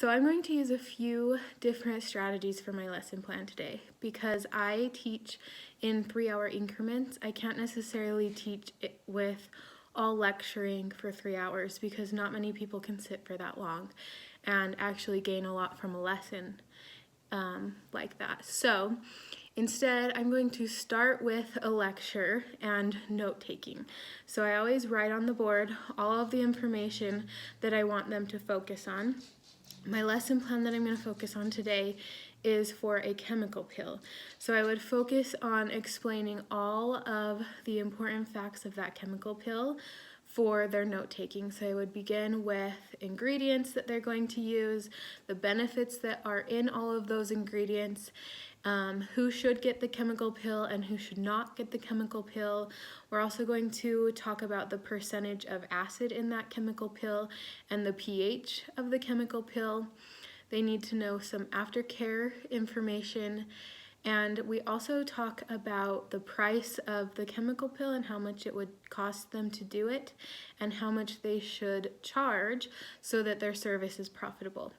So I'm going to use a few different strategies for my lesson plan today because I teach in 3-hour increments. I can't necessarily teach it with all lecturing for 3 hours because not many people can sit for that long and actually gain a lot from a lesson like that. So instead, I'm going to start with a lecture and note taking. So I always write on the board all of the information that I want them to focus on. My lesson plan that I'm going to focus on today is for a chemical peel. So I would focus on explaining all of the important facts of that chemical peel for their note taking. So I would begin with ingredients that they're going to use, the benefits that are in all of those ingredients, who should get the chemical peel and who should not get the chemical peel. We're also going to talk about the percentage of acid in that chemical peel and the pH of the chemical peel. They need to know some aftercare information. And we also talk about the price of the chemical peel and how much it would cost them to do it and how much they should charge so that their service is profitable.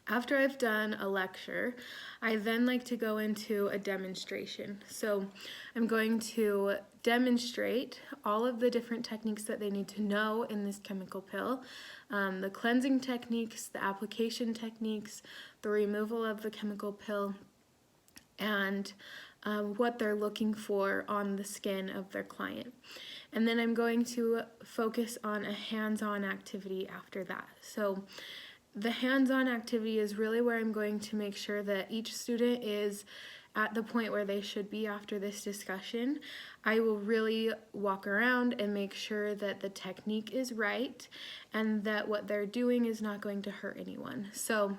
After I've done a lecture, I then like to go into a demonstration. So I'm going to demonstrate all of the different techniques that they need to know in this chemical peel, the cleansing techniques, the application techniques, the removal of the chemical peel, and what they're looking for on the skin of their client. And then I'm going to focus on a hands-on activity after that. So the hands-on activity is really where I'm going to make sure that each student is at the point where they should be after this discussion. I will really walk around and make sure that the technique is right and that what they're doing is not going to hurt anyone. So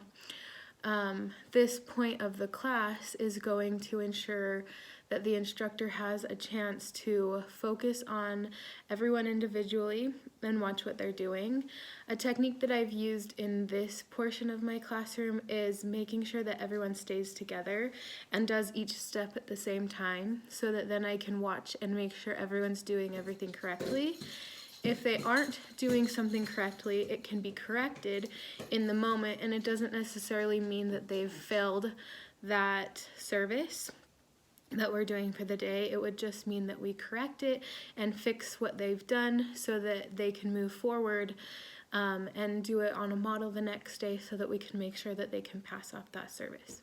this point of the class is going to ensure that the instructor has a chance to focus on everyone individually and watch what they're doing. A technique that I've used in this portion of my classroom is making sure that everyone stays together and does each step at the same time so that then I can watch and make sure everyone's doing everything correctly. If they aren't doing something correctly, it can be corrected in the moment, and it doesn't necessarily mean that they've failed that service that we're doing for the day. It would just mean that we correct it and fix what they've done so that they can move forward and do it on a model the next day so that we can make sure that they can pass off that service.